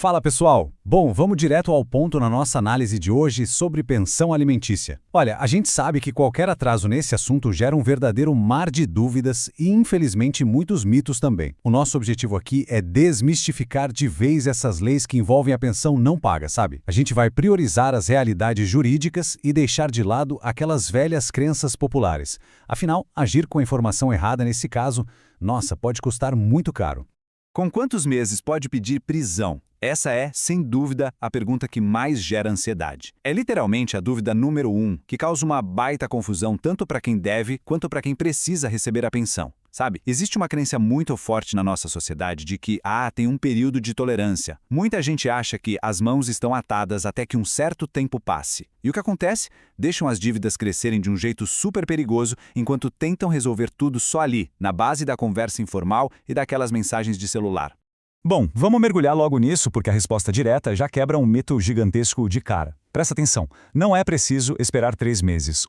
Fala pessoal! Bom, vamos direto ao ponto na nossa análise de hoje sobre pensão alimentícia. Olha, a gente sabe que qualquer atraso nesse assunto gera um verdadeiro mar de dúvidas e, infelizmente, muitos mitos também. O nosso objetivo aqui é desmistificar de vez essas leis que envolvem a pensão não paga, sabe? A gente vai priorizar as realidades jurídicas e deixar de lado aquelas velhas crenças populares. Afinal, agir com a informação errada nesse caso, nossa, pode custar muito caro. Com quantos meses pode pedir prisão? Essa é, sem dúvida, a pergunta que mais gera ansiedade. É literalmente a dúvida número 1, que causa uma baita confusão tanto para quem deve quanto para quem precisa receber a pensão. Sabe, existe uma crença muito forte na nossa sociedade de que, tem um período de tolerância. Muita gente acha que as mãos estão atadas até que um certo tempo passe. E o que acontece? Deixam as dívidas crescerem de um jeito super perigoso enquanto tentam resolver tudo só ali, na base da conversa informal e daquelas mensagens de celular. Bom, vamos mergulhar logo nisso porque a resposta direta já quebra um mito gigantesco de cara. Presta atenção, não é preciso esperar 3 meses.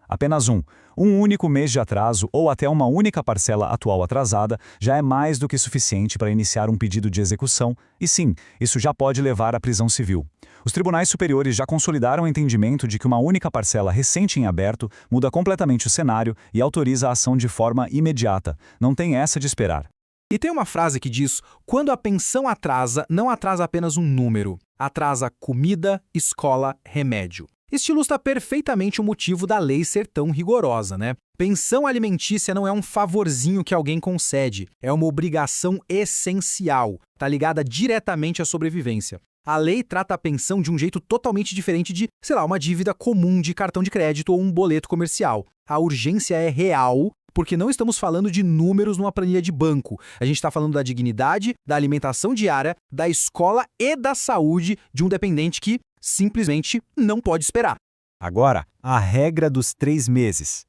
Apenas um. Um único mês de atraso ou até uma única parcela atual atrasada já é mais do que suficiente para iniciar um pedido de execução e sim, isso já pode levar à prisão civil. Os tribunais superiores já consolidaram o entendimento de que uma única parcela recente em aberto muda completamente o cenário e autoriza a ação de forma imediata. Não tem essa de esperar. E tem uma frase que diz: quando a pensão atrasa, não atrasa apenas um número, atrasa comida, escola, remédio. Este ilustra perfeitamente o motivo da lei ser tão rigorosa, né? Pensão alimentícia não é um favorzinho que alguém concede, é uma obrigação essencial, está ligada diretamente à sobrevivência. A lei trata a pensão de um jeito totalmente diferente de, uma dívida comum de cartão de crédito ou um boleto comercial. A urgência é real, porque não estamos falando de números numa planilha de banco. A gente está falando da dignidade, da alimentação diária, da escola e da saúde de um dependente que simplesmente não pode esperar. Agora, a regra dos 3 meses.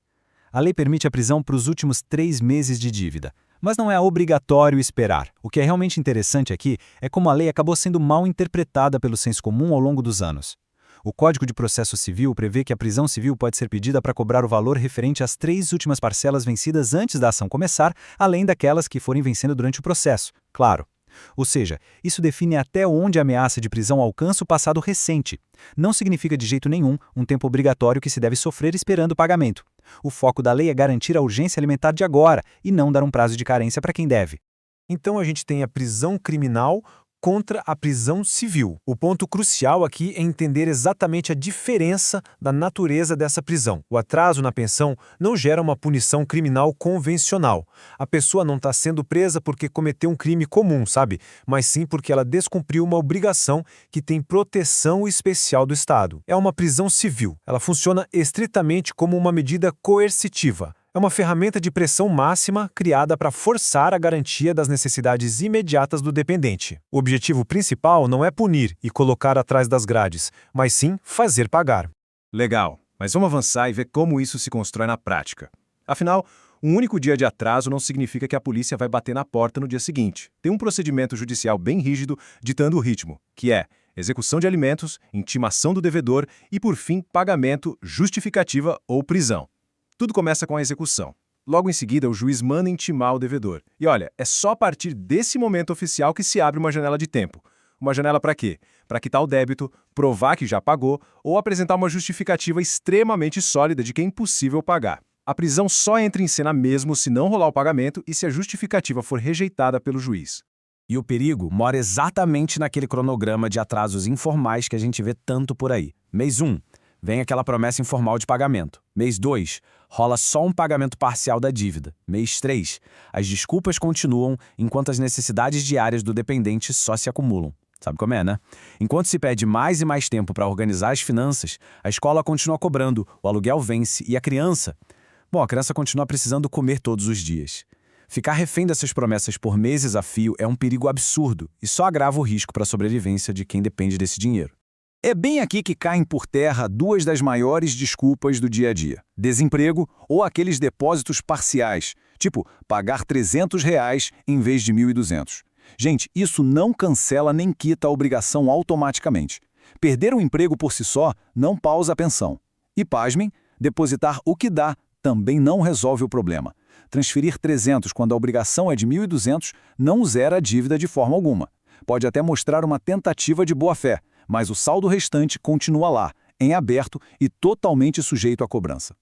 A lei permite a prisão para os últimos 3 meses de dívida, mas não é obrigatório esperar. O que é realmente interessante aqui é como a lei acabou sendo mal interpretada pelo senso comum ao longo dos anos. O Código de Processo Civil prevê que a prisão civil pode ser pedida para cobrar o valor referente às 3 últimas parcelas vencidas antes da ação começar, além daquelas que forem vencendo durante o processo, claro. Ou seja, isso define até onde a ameaça de prisão alcança o passado recente. Não significa de jeito nenhum um tempo obrigatório que se deve sofrer esperando o pagamento. O foco da lei é garantir a urgência alimentar de agora e não dar um prazo de carência para quem deve. Então a gente tem a prisão criminal contra a prisão civil. O ponto crucial aqui é entender exatamente a diferença da natureza dessa prisão. O atraso na pensão não gera uma punição criminal convencional. A pessoa não está sendo presa porque cometeu um crime comum, sabe? Mas sim porque ela descumpriu uma obrigação que tem proteção especial do Estado. É uma prisão civil. Ela funciona estritamente como uma medida coercitiva. É uma ferramenta de pressão máxima criada para forçar a garantia das necessidades imediatas do dependente. O objetivo principal não é punir e colocar atrás das grades, mas sim fazer pagar. Legal, mas vamos avançar e ver como isso se constrói na prática. Afinal, um único dia de atraso não significa que a polícia vai bater na porta no dia seguinte. Tem um procedimento judicial bem rígido ditando o ritmo, que é execução de alimentos, intimação do devedor e, por fim, pagamento, justificativa ou prisão. Tudo começa com a execução. Logo em seguida, o juiz manda intimar o devedor. E olha, é só a partir desse momento oficial que se abre uma janela de tempo. Uma janela para quê? Para quitar o débito, provar que já pagou ou apresentar uma justificativa extremamente sólida de que é impossível pagar. A prisão só entra em cena mesmo se não rolar o pagamento e se a justificativa for rejeitada pelo juiz. E o perigo mora exatamente naquele cronograma de atrasos informais que a gente vê tanto por aí. Mês 1. Vem aquela promessa informal de pagamento. Mês 2, rola só um pagamento parcial da dívida. Mês 3, as desculpas continuam enquanto as necessidades diárias do dependente só se acumulam. Sabe como é, né? Enquanto se pede mais e mais tempo para organizar as finanças, a escola continua cobrando, o aluguel vence e a criança? Bom, a criança continua precisando comer todos os dias. Ficar refém dessas promessas por meses a fio é um perigo absurdo e só agrava o risco para a sobrevivência de quem depende desse dinheiro. É bem aqui que caem por terra 2 das maiores desculpas do dia a dia. Desemprego ou aqueles depósitos parciais, tipo pagar R$ 300 em vez de 1.200. Gente, isso não cancela nem quita a obrigação automaticamente. Perder um emprego por si só não pausa a pensão. E, pasmem, depositar o que dá também não resolve o problema. Transferir 300 quando a obrigação é de 1.200 não zera a dívida de forma alguma. pode até mostrar uma tentativa de boa-fé, mas o saldo restante continua lá, em aberto e totalmente sujeito à cobrança.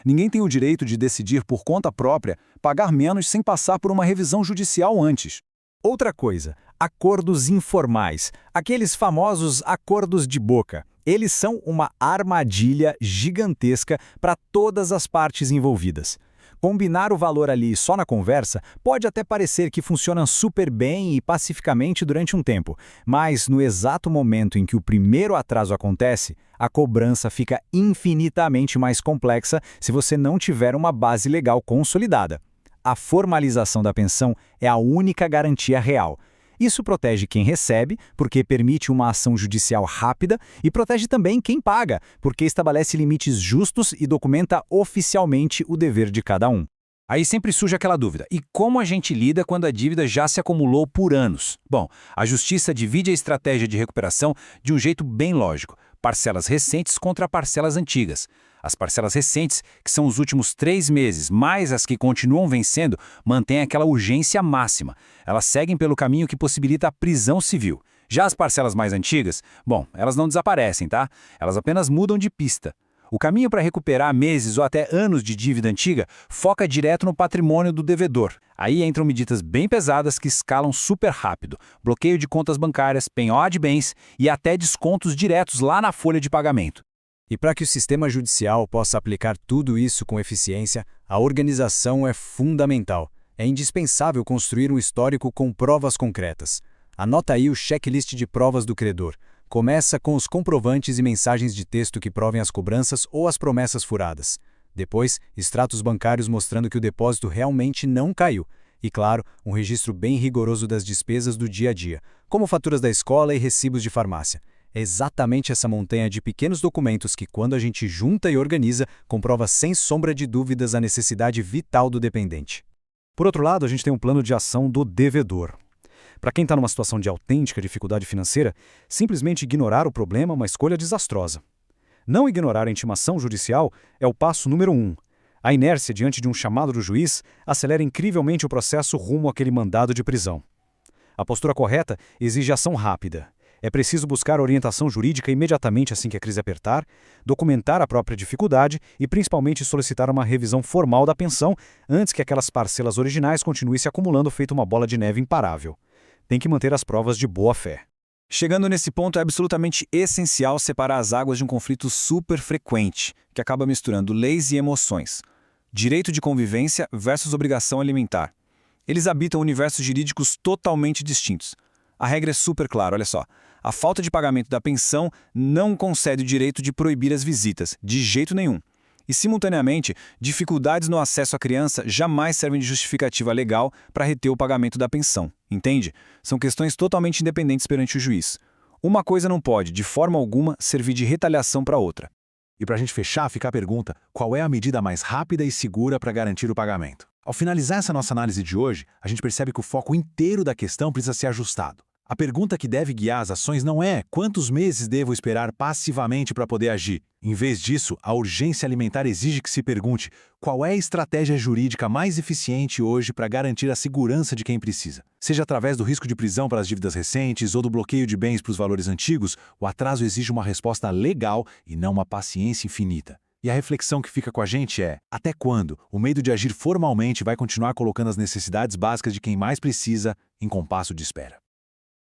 Ninguém tem o direito de decidir por conta própria pagar menos sem passar por uma revisão judicial antes. Outra coisa, acordos informais, aqueles famosos acordos de boca. Eles são uma armadilha gigantesca para todas as partes envolvidas. Combinar o valor ali só na conversa pode até parecer que funciona super bem e pacificamente durante um tempo, mas no exato momento em que o primeiro atraso acontece, a cobrança fica infinitamente mais complexa se você não tiver uma base legal consolidada. A formalização da pensão é a única garantia real. Isso protege quem recebe, porque permite uma ação judicial rápida, e protege também quem paga, porque estabelece limites justos e documenta oficialmente o dever de cada um. Aí sempre surge aquela dúvida, e como a gente lida quando a dívida já se acumulou por anos? Bom, a Justiça divide a estratégia de recuperação de um jeito bem lógico, parcelas recentes contra parcelas antigas. As parcelas recentes, que são os últimos 3 meses, mais as que continuam vencendo, mantêm aquela urgência máxima. Elas seguem pelo caminho que possibilita a prisão civil. Já as parcelas mais antigas, bom, elas não desaparecem, tá? Elas apenas mudam de pista. O caminho para recuperar meses ou até anos de dívida antiga foca direto no patrimônio do devedor. Aí entram medidas bem pesadas que escalam super rápido. Bloqueio de contas bancárias, penhor de bens e até descontos diretos lá na folha de pagamento. E para que o sistema judicial possa aplicar tudo isso com eficiência, a organização é fundamental. É indispensável construir um histórico com provas concretas. Anota aí o checklist de provas do credor. Começa com os comprovantes e mensagens de texto que provem as cobranças ou as promessas furadas. Depois, extratos bancários mostrando que o depósito realmente não caiu. E, claro, um registro bem rigoroso das despesas do dia a dia, como faturas da escola e recibos de farmácia. É exatamente essa montanha de pequenos documentos que, quando a gente junta e organiza, comprova sem sombra de dúvidas a necessidade vital do dependente. Por outro lado, a gente tem um plano de ação do devedor. Para quem está numa situação de autêntica dificuldade financeira, simplesmente ignorar o problema é uma escolha desastrosa. Não ignorar a intimação judicial é o passo número 1. A inércia diante de um chamado do juiz acelera incrivelmente o processo rumo àquele mandado de prisão. A postura correta exige ação rápida. É preciso buscar orientação jurídica imediatamente assim que a crise apertar, documentar a própria dificuldade e principalmente solicitar uma revisão formal da pensão antes que aquelas parcelas originais continuem se acumulando feito uma bola de neve imparável. Tem que manter as provas de boa-fé. Chegando nesse ponto, é absolutamente essencial separar as águas de um conflito super frequente, que acaba misturando leis e emoções. Direito de convivência versus obrigação alimentar. Eles habitam universos jurídicos totalmente distintos. A regra é super clara, olha só. A falta de pagamento da pensão não concede o direito de proibir as visitas, de jeito nenhum. E, simultaneamente, dificuldades no acesso à criança jamais servem de justificativa legal para reter o pagamento da pensão, entende? São questões totalmente independentes perante o juiz. Uma coisa não pode, de forma alguma, servir de retaliação para outra. E para a gente fechar, fica a pergunta, qual é a medida mais rápida e segura para garantir o pagamento? Ao finalizar essa nossa análise de hoje, a gente percebe que o foco inteiro da questão precisa ser ajustado. A pergunta que deve guiar as ações não é quantos meses devo esperar passivamente para poder agir. Em vez disso, a urgência alimentar exige que se pergunte qual é a estratégia jurídica mais eficiente hoje para garantir a segurança de quem precisa. Seja através do risco de prisão para as dívidas recentes ou do bloqueio de bens para os valores antigos, o atraso exige uma resposta legal e não uma paciência infinita. E a reflexão que fica com a gente é, até quando o medo de agir formalmente vai continuar colocando as necessidades básicas de quem mais precisa em compasso de espera?